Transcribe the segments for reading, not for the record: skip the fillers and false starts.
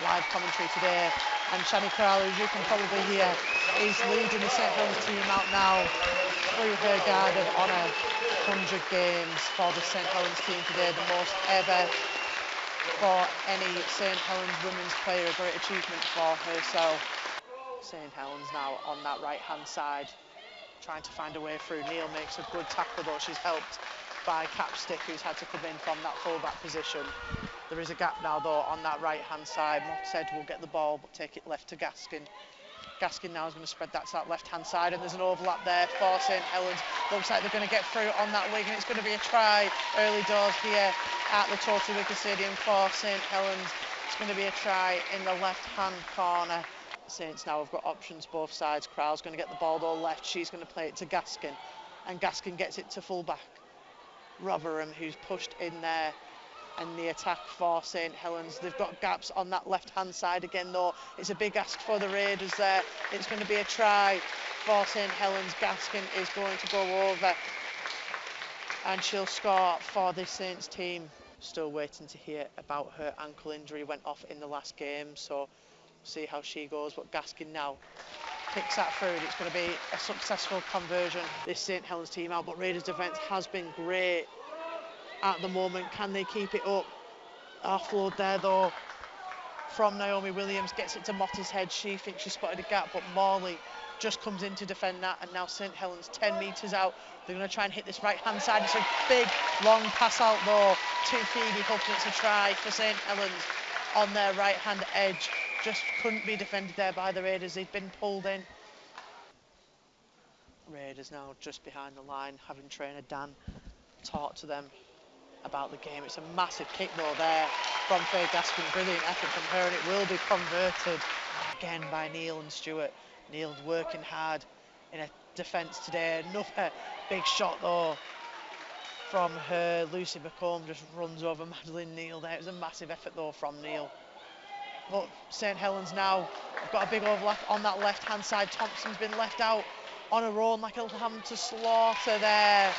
live commentary today. And Channy Crowl, as you can probably hear, is leading the St. Helens team out now through her guard of honour. 100 games for the St. Helens team today, the most ever for any St. Helens women's player, a great achievement for herself. St. Helens now on that right-hand side, trying to find a way through. Neil makes a good tackle, though she's helped by Capstick, who's had to come in from that full-back position. There is a gap now, though, on that right-hand side. Motted will get the ball, but take it left to Gaskin. Gaskin now is going to spread that to that left-hand side, and there's an overlap there for St. Helens. Looks like they're going to get through on that wing, and it's going to be a try early doors here at the Totally Wicked Stadium for St. Helens. It's going to be a try in the left-hand corner. Saints now have got options both sides. Crowell's going to get the ball though left. She's going to play it to Gaskin, and Gaskin gets it to full-back Rotherham, who's pushed in there. And the attack for St. Helens. They've got gaps on that left-hand side again, though. It's a big ask for the Raiders there. It's going to be a try for St. Helens. Gaskin is going to go over, and she'll score for the Saints team. Still waiting to hear about her ankle injury. Went off in the last game, so we'll see how she goes. But Gaskin now picks that through, and it's going to be a successful conversion. This St. Helens team out, but Raiders' defence has been great at the moment. Can they keep it up? Offload there though from Naomi Williams, gets it to Motter's head. She thinks she spotted a gap, but Morley just comes in to defend that, and now St. Helens 10 metres out. They're going to try and hit this right hand side. It's a big long pass out though to Phoebe Huff. It's a try for St. Helens on their right hand edge. Just couldn't be defended there by the Raiders. They've been pulled in. Raiders now just behind the line, having trainer Dan talk to them about the game. It's a massive kick though there from Faye Gaskin. Brilliant effort from her, and it will be converted again by Neil and Stewart. Neil's working hard in a defence today. Another big shot though from her. Lucy McComb just runs over Madeline Neal there. It was a massive effort though from Neil. But St. Helens now have got a big overlap on that left hand side. Thompson's been left out on her own like a lamb to slaughter there.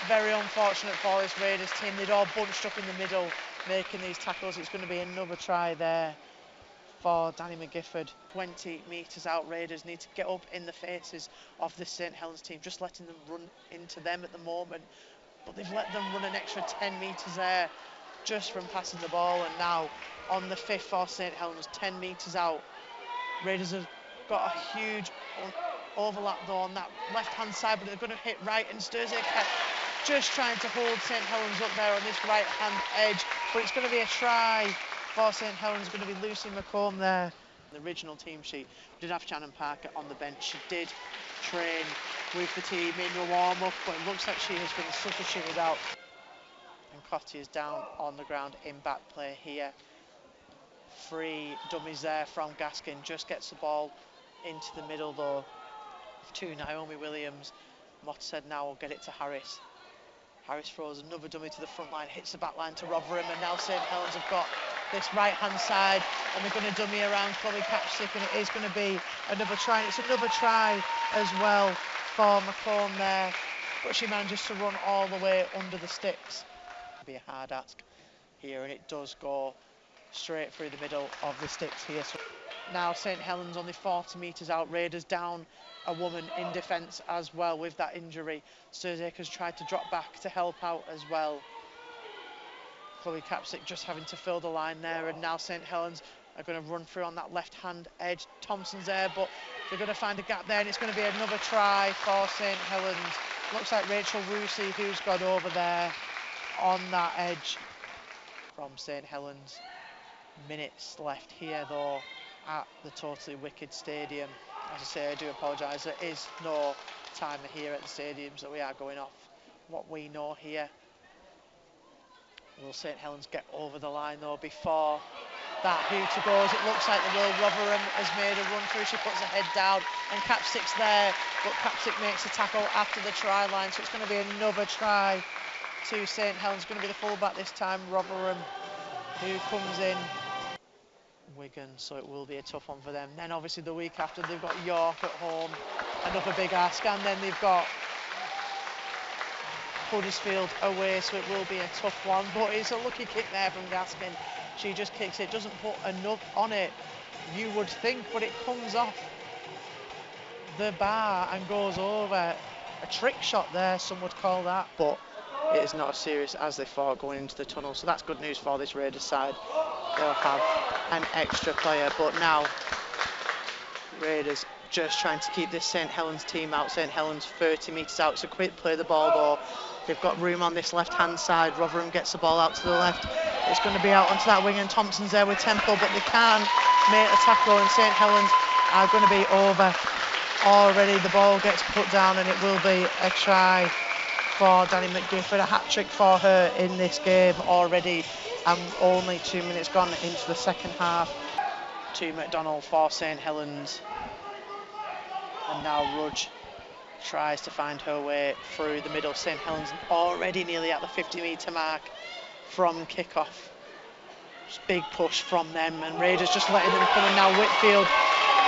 Very unfortunate for this Raiders team. They'd all bunched up in the middle making these tackles. It's going to be another try there for Danny McGifford. 20 metres out. Raiders need to get up in the faces of this St. Helens team, just letting them run into them at the moment, but they've let them run an extra 10 metres there just from passing the ball. And now on the 5th for St. Helens, 10 metres out. Raiders have got a huge overlap though on that left hand side, but they're going to hit right, and Sturzek just trying to hold St. Helens up there on this right hand edge, but it's going to be a try for St. Helens. It's going to be Lucy McComb there. The original team sheet, we did have Shannon Parker on the bench. She did train with the team in the warm-up, but it looks like she has been substituted out. And Cotty is down on the ground in back play here. 3 dummies there from Gaskin. Just gets the ball into the middle though to Naomi Williams. Mottershead now will get it to Harris. Harris throws another dummy to the front line, hits the back line to Rotherham, and now St. Helens have got this right hand side, and they're going to dummy around Chloe Capstick, and it is going to be another try. And it's another try as well for McComb there, but she manages to run all the way under the sticks. It'll be a hard ask here, and it does go straight through the middle of the sticks here. So now St. Helens only 40 metres out. Raiders down a woman in defence as well with that injury. Sturzek has tried to drop back to help out as well. Chloe Capstick just having to fill the line there, and now St. Helens are going to run through on that left hand edge. Thompson's there, but they're going to find a gap there, and it's going to be another try for St. Helens. Looks like Rachel Roosey who's got over there on that edge from St. Helens. Minutes left here though at the Totally Wicked Stadium. As I say, I do apologise, there is no timer here at the stadium, so we are going off what we know here. Will St. Helens get over the line though before that hooter goes? It looks like the will. Rotherham has made a run through. She puts her head down, and Capstick's there, but Capstick makes a tackle after the try line, so it's going to be another try to St. Helens. It's going to be the fullback this time, Rotherham, who comes in. Wigan, so it will be a tough one for them. Then obviously the week after they've got York at home, another big ask, and then they've got Huddersfield away, so it will be a tough one. But it's a lucky kick there from Gaskin. She just kicks it, doesn't put enough on it, you would think, but it comes off the bar and goes over. A trick shot there, some would call that, but it is not as serious as they thought going into the tunnel, so that's good news for this Raiders side. They'll have an extra player, but now Raiders just trying to keep this St. Helens team out. St. Helens 30 metres out. It's a quick play the ball though. They've got room on this left hand side. Rotherham gets the ball out to the left. It's going to be out onto that wing and Thompson's there with Temple, but they can't make a tackle and St. Helens are going to be over already. The ball gets put down and it will be a try for Danny McGifford. A hat-trick for her in this game already, and only 2 minutes gone into the second half. To McDonald for St. Helens. And now Rudge tries to find her way through the middle. St. Helens already nearly at the 50-metre mark from kickoff. Just big push from them, and Raiders just letting them come in now. Whitfield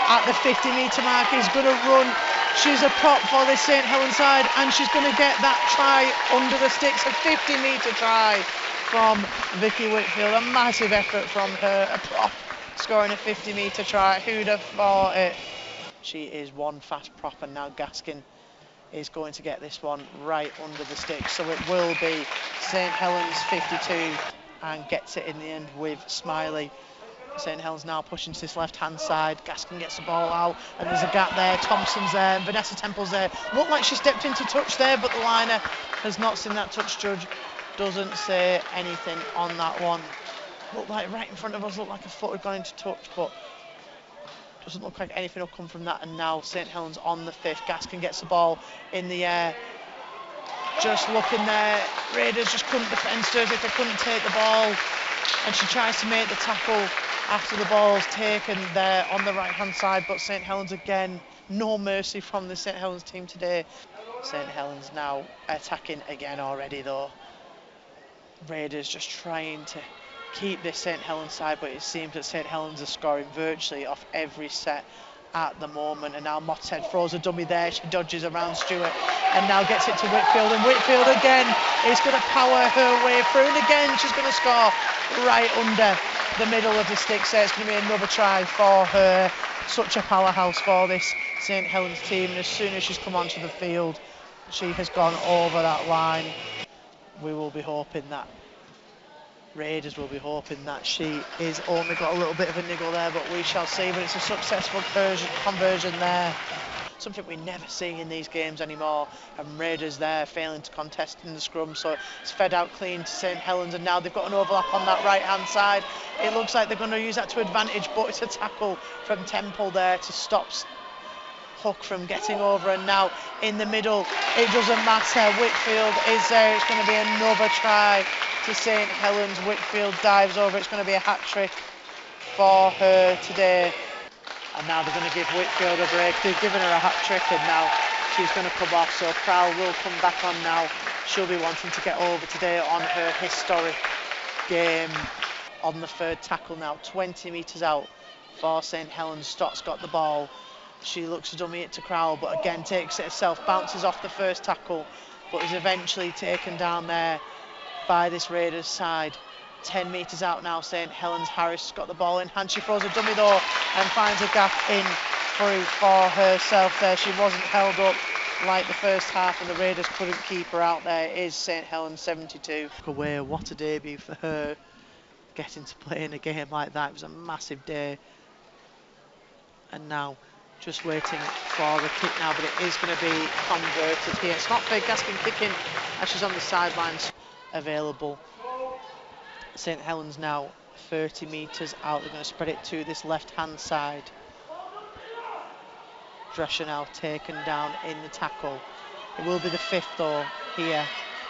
at the 50-metre mark is going to run. She's a prop for this St. Helens side, and she's going to get that try under the sticks. A 50-metre try from Vicky Whitfield. A massive effort from her. A prop scoring a 50-metre try. Who'd have thought it? She is one fast prop, and now Gaskin is going to get this one right under the sticks. So it will be St. Helens 52 and gets it in the end with Smiley. St. Helens now pushing to this left-hand side. Gaskin gets the ball out, and there's a gap there. Thompson's there, and Vanessa Temple's there. Looked like she stepped into touch there, but the liner has not seen that touch. Judge doesn't say anything on that one. Looked like right in front of us, looked like a foot had gone into touch, but doesn't look like anything will come from that. And now St. Helens on the 5th. Gaskin gets the ball in the air. Just looking there. Raiders just couldn't defend Sturgis. They couldn't take the ball. And she tries to make the tackle after the ball's taken there on the right-hand side. But St. Helens again, no mercy from the St. Helens team today. St. Helens now attacking again already though. Raiders just trying to keep this St. Helens side, but it seems that St. Helens are scoring virtually off every set at the moment. And now Mottead throws a dummy there. She dodges around Stewart and now gets it to Whitfield, and Whitfield again is going to power her way through, and again she's going to score right under the middle of the sticks there. It's going to be another try for her. Such a powerhouse for this St. Helens team, and as soon as she's come onto the field she has gone over that line. We will be hoping that Raiders will be hoping that she is only got a little bit of a niggle there, but we shall see. But it's a successful conversion there. Something we never see in these games anymore, and Raiders there failing to contest in the scrum, so it's fed out clean to St. Helens, and now they've got an overlap on that right hand side. It looks like they're going to use that to advantage, but it's a tackle from Temple there to stop Hook from getting over, and now in the middle it doesn't matter. Whitfield is there. It's going to be another try to St. Helens. Whitfield dives over. It's going to be a hat-trick for her today. And now they're going to give Whitfield a break. They've given her a hat-trick, and now she's going to come off. So Crowl will come back on now. She'll be wanting to get over today on her historic game. On the 3rd tackle now, 20 metres out for St. Helens. Stott's got the ball. She looks to dummy it to Crowl, but again takes it herself. Bounces off the 1st tackle, but is eventually taken down there by this Raiders side. 10 metres out now, St. Helens. Harris got the ball in hand. She throws a dummy though and finds a gap in through for herself there. She wasn't held up like the first half, and the Raiders couldn't keep her out there. It is St. Helens 72. Away, what a debut for her, getting to play in a game like that. It was a massive day. And now just waiting for the kick now, but it is going to be converted here. It's not Faye Gaskin kicking as she's on the sidelines available. St. Helens now 30 metres out. They're going to spread it to this left-hand side. Drescher now taken down in the tackle. It will be the 5th though here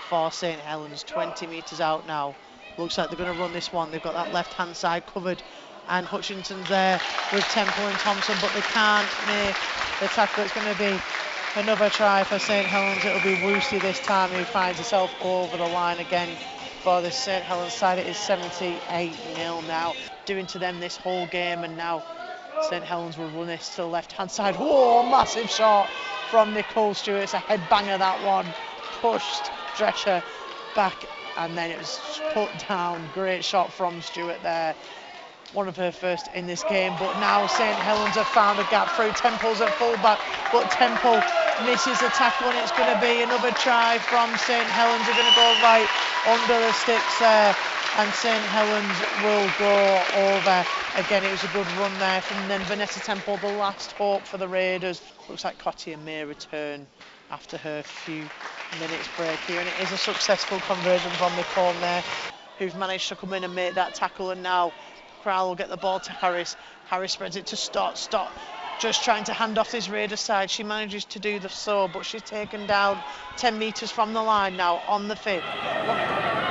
for St. Helens. 20 metres out now. Looks like they're going to run this one. They've got that left-hand side covered, and Hutchinson's there with Temple and Thompson, but they can't make the tackle. It's going to be another try for St. Helens. It'll be Woosley this time, who finds herself over the line again for the St. Helens side. It is 78-0 now. Doing to them this whole game, and now St. Helens will run this to the left-hand side. Whoa, massive shot from Nicole Stewart. It's a headbanger, that one. Pushed Drescher back and then it was put down. Great shot from Stewart there. One of her first in this game, but now St. Helens have found a gap through. Temple's at fullback, but Temple misses the tackle, and it's going to be another try from St. Helens. They're going to go right under the sticks there, and St. Helens will go over. Again, it was a good run there from then Vanessa Temple, the last hope for the Raiders. Looks like Cottier may return after her few minutes break here, and it is a successful conversion from Nicole there, who's managed to come in and make that tackle. And now Crowl will get the ball to Harris. Harris spreads it to Stott. Stott just trying to hand off this Raiders side. She manages to do so, but she's taken down 10 metres from the line now on the 5th.